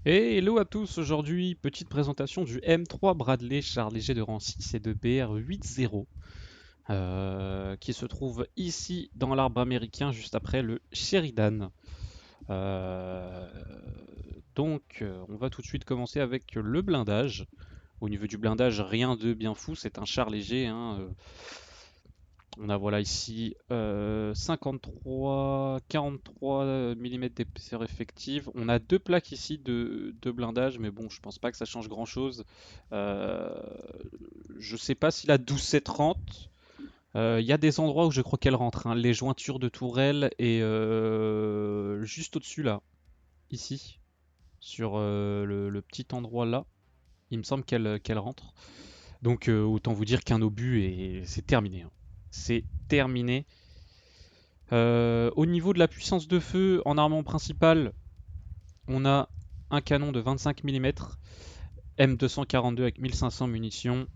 Et hello à tous, aujourd'hui petite présentation du M3 Bradley char léger de rang 6 et de BR80 qui se trouve ici dans l'arbre américain juste après le Sheridan. Euh, on va tout de suite commencer avec le blindage. Au niveau du blindage, rien de bien fou, c'est un char léger, hein. On a voilà ici 53, 43 mm d'épaisseur effective. On a deux plaques ici de blindage, mais bon, je pense pas que ça change grand chose. Euh, je sais pas si la 12-730, il y a des endroits où je crois qu'elle rentre, hein. Les jointures de tourelle et juste au-dessus là, ici, sur le petit endroit là, il me semble qu'elle rentre. Donc autant vous dire qu'un obus et c'est terminé, hein. C'est terminé. Au niveau de la puissance de feu, en armement principal, on a un canon de 25 mm, M242 avec 1500 munitions,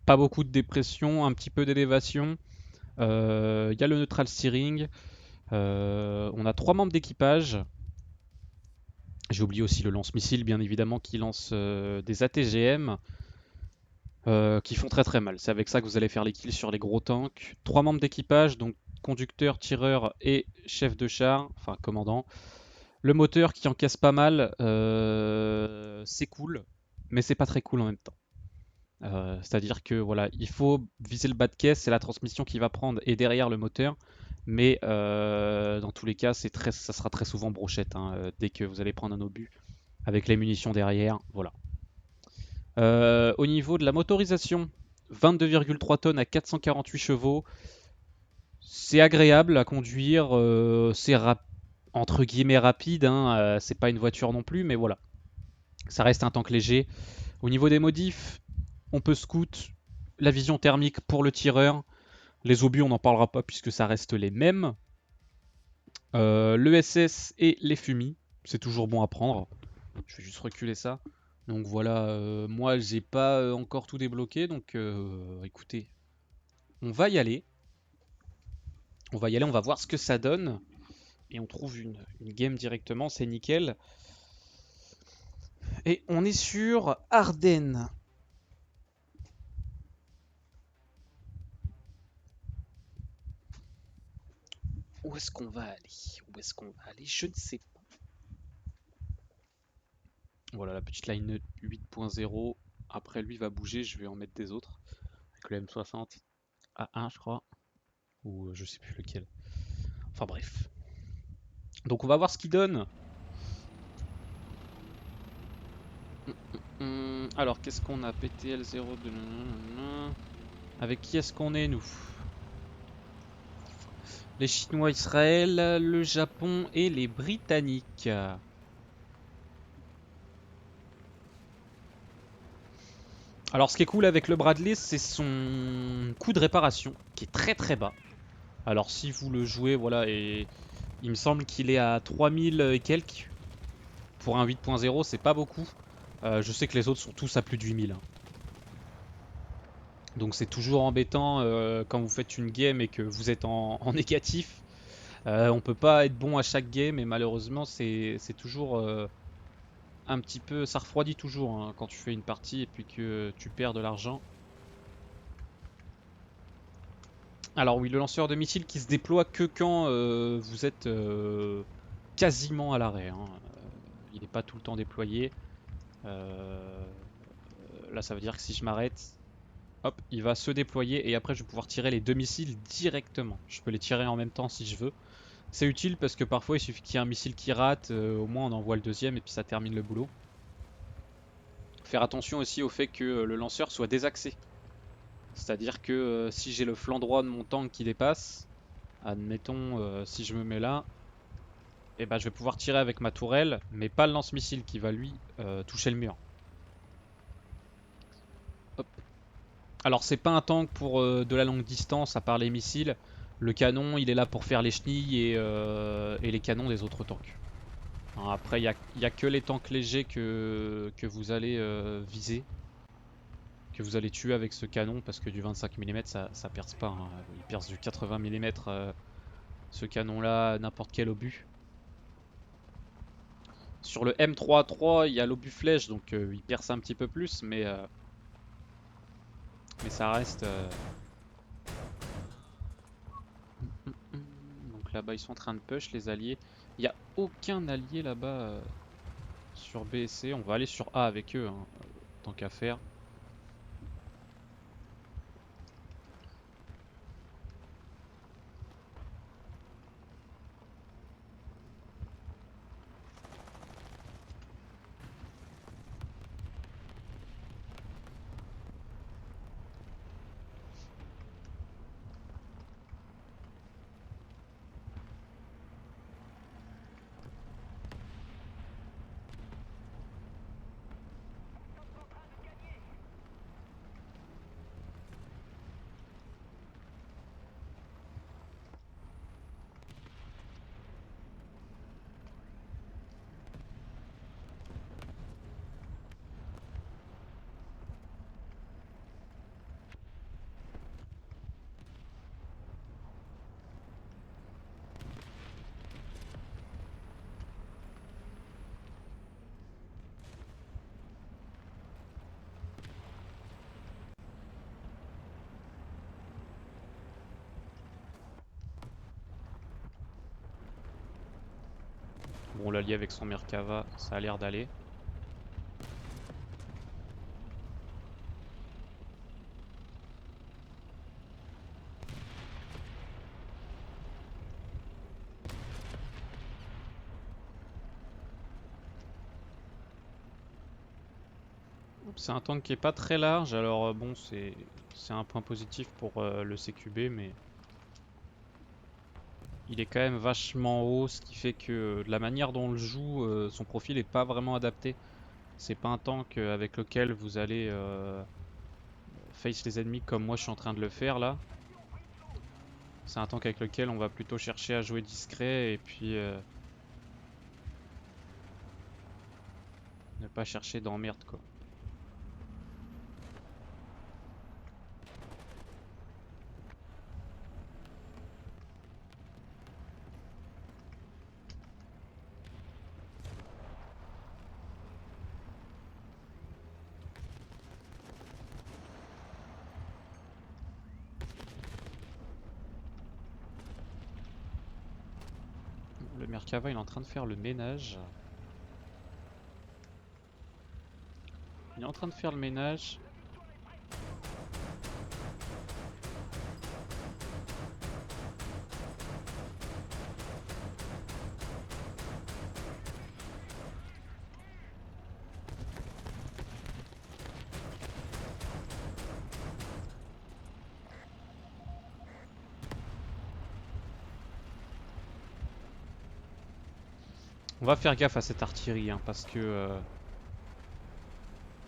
pas beaucoup de dépression, un petit peu d'élévation. Il y a le neutral steering. On a trois membres d'équipage. J'ai oublié aussi le lance-missile, bien évidemment, qui lance des ATGM qui font très très mal. C'est avec ça que vous allez faire les kills sur les gros tanks. Trois membres d'équipage, donc conducteur, tireur et chef de char, enfin commandant. Le moteur qui encaisse pas mal, c'est cool, mais c'est pas très cool en même temps. C'est-à-dire que voilà, il faut viser le bas de caisse, c'est la transmission qui va prendre et derrière le moteur. Mais dans tous les cas, ça sera très souvent brochette, hein, dès que vous allez prendre un obus avec les munitions derrière. Voilà. Au niveau de la motorisation, 22,3 tonnes à 448 chevaux, c'est agréable à conduire, c'est entre guillemets rapide, hein, c'est pas une voiture non plus, mais voilà, ça reste un tank léger. Au niveau des modifs, on peut scout, la vision thermique pour le tireur, les obus on n'en parlera pas puisque ça reste les mêmes. L'ESS et les fumis, c'est toujours bon à prendre. Je vais juste reculer ça. Donc voilà, moi j'ai pas encore tout débloqué, donc écoutez, on va y aller. On va y aller, on va voir ce que ça donne. Et on trouve une game directement, c'est nickel. Et on est sur Ardennes. Où est-ce qu'on va aller? Où est-ce qu'on va aller? Je ne sais pas. Voilà la petite line 8.0. Après lui va bouger, je vais en mettre des autres. Avec le M60 A1 je crois. Ou je sais plus lequel. Enfin bref. Donc on va voir ce qu'il donne. Alors qu'est-ce qu'on a? PTL02. Avec qui est-ce qu'on est nous? Les Chinois, Israël, le Japon et les Britanniques. Alors ce qui est cool avec le Bradley, c'est son coût de réparation qui est très très bas. Alors si vous le jouez, voilà, et il me semble qu'il est à 3000 et quelques. Pour un 8.0, c'est pas beaucoup. Je sais que les autres sont tous à plus de 8000, hein. Donc c'est toujours embêtant quand vous faites une game et que vous êtes en négatif. On peut pas être bon à chaque game et malheureusement c'est toujours un petit peu... Ça refroidit toujours, hein, quand tu fais une partie et puis que tu perds de l'argent. Alors oui, le lanceur de missiles qui se déploie que quand vous êtes quasiment à l'arrêt, hein. Il n'est pas tout le temps déployé. Euh, Là, ça veut dire que si je m'arrête, hop, il va se déployer et après je vais pouvoir tirer les deux missiles directement. Je peux les tirer en même temps si je veux. C'est utile parce que parfois il suffit qu'il y ait un missile qui rate, au moins on envoie le deuxième et puis ça termine le boulot. Faire attention aussi au fait que le lanceur soit désaxé. C'est-à-dire que si j'ai le flanc droit de mon tank qui dépasse, admettons si je me mets là, et ben je vais pouvoir tirer avec ma tourelle, mais pas le lance-missile qui va lui toucher le mur. Hop. Alors c'est pas un tank pour de la longue distance à part les missiles. Le canon il est là pour faire les chenilles et les canons des autres tanks. Hein, après il y a que les tanks légers que vous allez viser, que vous allez tuer avec ce canon parce que du 25 mm ça perce pas, hein. Il perce du 80 mm ce canon là n'importe quel obus. Sur le M3A3, il y a l'obus flèche, donc il perce un petit peu plus, mais ça reste. Donc là-bas, ils sont en train de push les alliés. Il n'y a aucun allié là-bas sur B et C. On va aller sur A avec eux, hein, tant qu'à faire. Bon, l'allié avec son Merkava, ça a l'air d'aller. C'est un tank qui est pas très large, alors bon, c'est un point positif pour le CQB, mais il est quand même vachement haut, ce qui fait que de la manière dont on le joue, son profil est pas vraiment adapté. C'est pas un tank avec lequel vous allez face les ennemis comme moi je suis en train de le faire là. C'est un tank avec lequel on va plutôt chercher à jouer discret et puis ne pas chercher d'emmerde quoi. Le Merkava il est en train de faire le ménage. Il est en train de faire le ménage. On va faire gaffe à cette artillerie hein, parce que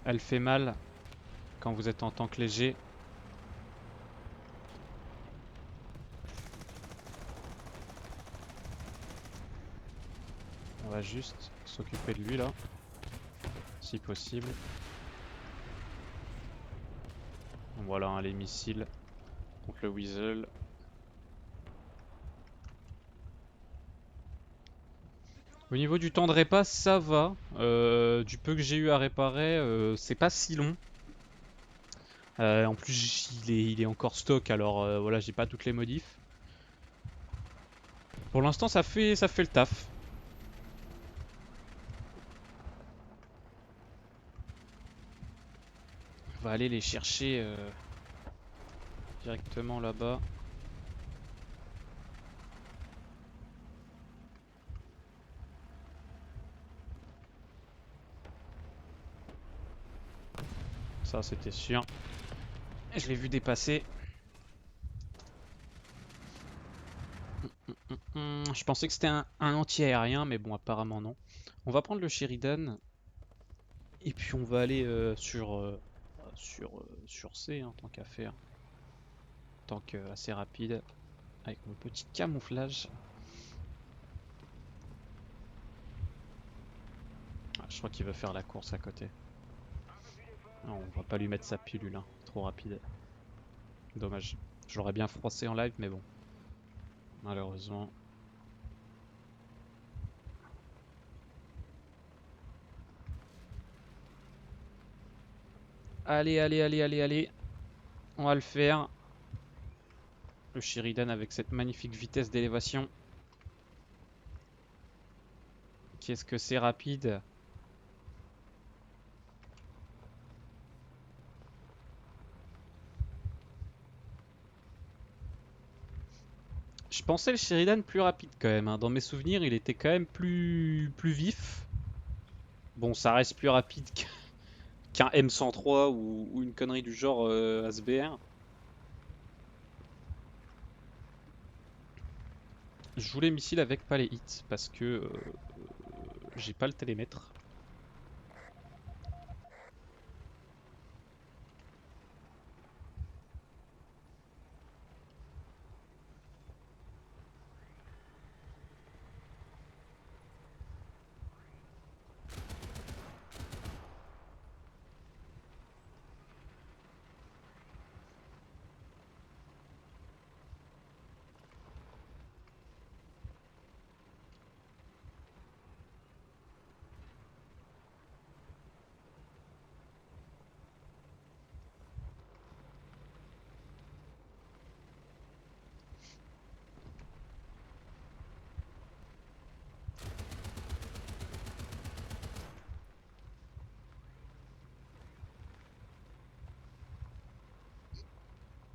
elle fait mal quand vous êtes en tank léger. On va juste s'occuper de lui là, si possible. Voilà hein, les missiles contre le Weasel. Au niveau du temps de répas, ça va. Du peu que j'ai eu à réparer, c'est pas si long. En plus, il est encore stock, alors voilà, j'ai pas toutes les modifs. Pour l'instant, ça fait le taf. On va aller les chercher directement là-bas. Ça, c'était sûr. Je l'ai vu dépasser. Je pensais que c'était un anti-aérien, mais bon, apparemment non. On va prendre le Sheridan. Et puis on va aller sur C, hein, tant qu'à faire. Tank assez rapide. Avec mon petit camouflage. Ah, je crois qu'il veut faire la course à côté. Non, on va pas lui mettre sa pilule, hein. Trop rapide. Dommage. Je l'aurais bien froissé en live, mais bon. Malheureusement. Allez, allez, allez, allez, allez. On va le faire. Le Sheridan avec cette magnifique vitesse d'élévation. Qu'est-ce que c'est rapide. Je pensais le Sheridan plus rapide quand même, hein. Dans mes souvenirs, il était quand même plus vif. Bon, ça reste plus rapide qu'un M103 ou une connerie du genre ASBR. Je joue les missiles avec pas les hits parce que j'ai pas le télémètre.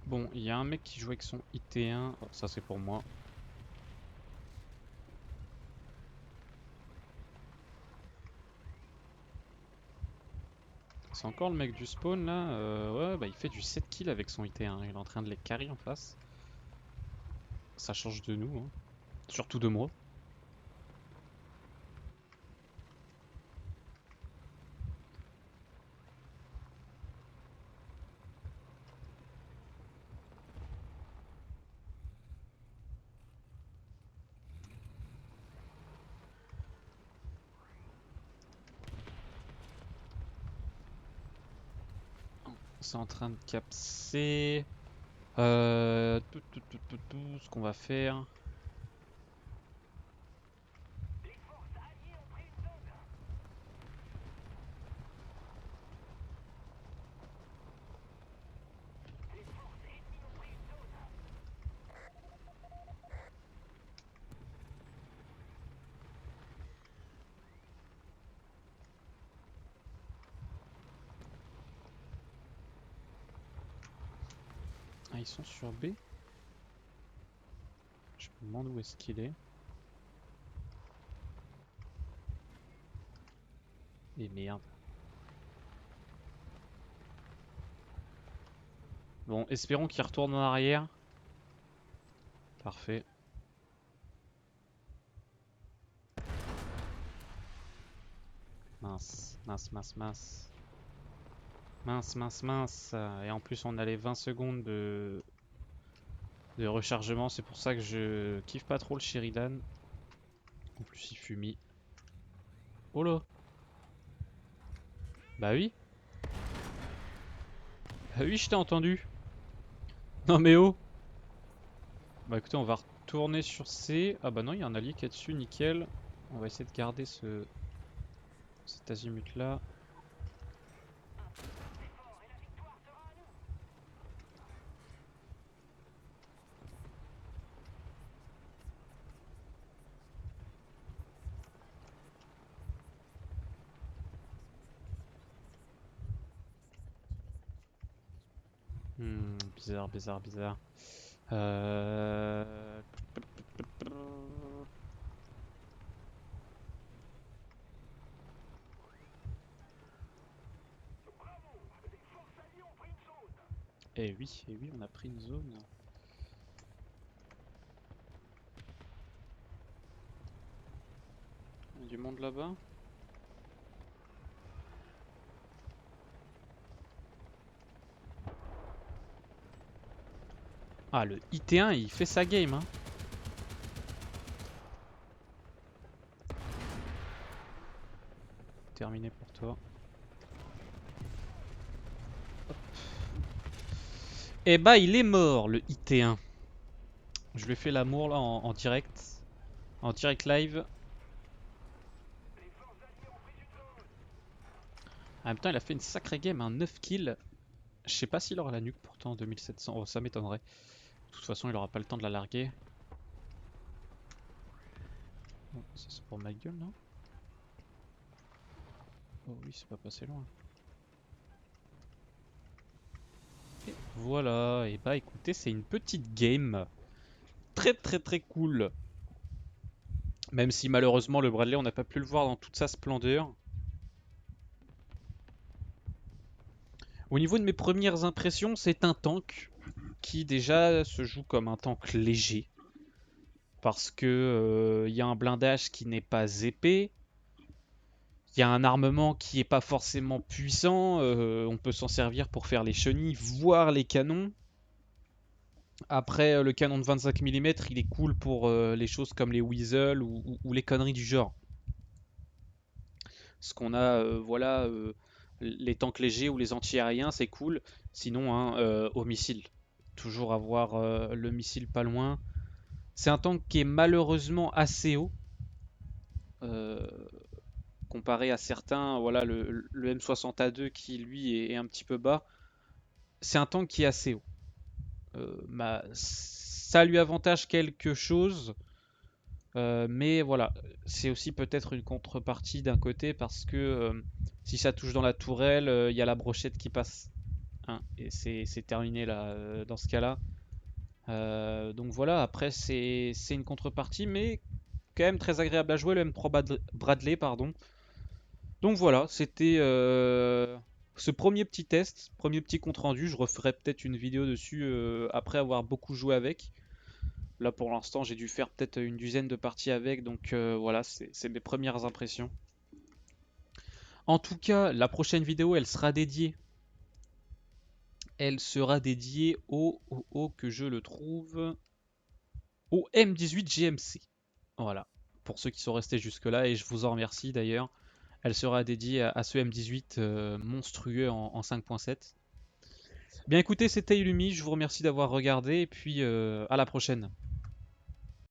Bon, il y a un mec qui joue avec son IT1. Oh, ça c'est pour moi. C'est encore le mec du spawn là. Ouais, bah il fait du 7 kills avec son IT1. Il est en train de les carry en face. Ça change de nous, hein. Surtout de moi. C'est en train de capser. Ce qu'on va faire. Ah, ils sont sur B. Je me demande où est-ce qu'il est. Et merde. Bon, espérons qu'il retourne en arrière. Parfait. Mince, mince, mince, mince. Mince, mince, mince. Et en plus, on a les 20 secondes de rechargement. C'est pour ça que je kiffe pas trop le Sheridan. En plus, il fumit. Oh là! Bah oui! Bah oui, je t'ai entendu! Non mais oh! Bah écoutez, on va retourner sur C. Ah bah non, il y a un allié qui est dessus, nickel. On va essayer de garder cet azimut là. Bizarre, bizarre, bizarre. Euh... eh oui, on a pris une zone. Il y a du monde là-bas. Ah, le IT1, il fait sa game, hein. Terminé pour toi. Eh bah, il est mort, le IT1. Je lui ai fait l'amour là en direct. En direct live. En même temps, il a fait une sacrée game, un 9 kills. Je sais pas s'il aura la nuque pourtant en 2700. Oh, ça m'étonnerait. De toute façon, il aura pas le temps de la larguer. Oh, ça c'est pour ma gueule, non? Oh oui, c'est pas passé loin. Et voilà, et bah écoutez, c'est une petite game. Très très très cool. Même si malheureusement le Bradley, on n'a pas pu le voir dans toute sa splendeur. Au niveau de mes premières impressions, c'est un tank qui déjà se joue comme un tank léger. Parce que y a un blindage qui n'est pas épais. Il y a un armement qui est pas forcément puissant. On peut s'en servir pour faire les chenilles, voire les canons. Après, le canon de 25 mm, il est cool pour les choses comme les weasels ou les conneries du genre. Ce qu'on a, voilà, les tanks légers ou les anti-aériens, c'est cool. Sinon, hein, au missile. Toujours avoir le missile pas loin. C'est un tank qui est malheureusement assez haut. euh, Comparé à certains, voilà, le M60A2 qui lui est un petit peu bas. C'est un tank qui est assez haut. Ça lui avantage quelque chose. Mais voilà, c'est aussi peut-être une contrepartie d'un côté parce que si ça touche dans la tourelle, il y a la brochette qui passe. Hein, et c'est terminé là, dans ce cas-là. Donc voilà, après c'est une contrepartie, mais quand même très agréable à jouer le M3 Bradley, pardon. Donc voilà, c'était ce premier petit test, premier petit compte rendu. Je referai peut-être une vidéo dessus après avoir beaucoup joué avec. Là pour l'instant j'ai dû faire peut-être une dizaine de parties avec, donc voilà, c'est mes premières impressions. En tout cas, la prochaine vidéo elle sera dédiée. Elle sera dédiée au que je le trouve, au M18 GMC. Voilà, pour ceux qui sont restés jusque-là, et je vous en remercie d'ailleurs. Elle sera dédiée à ce M18 monstrueux en 5.7. Bien écoutez, c'était Illumi, je vous remercie d'avoir regardé, et puis à la prochaine.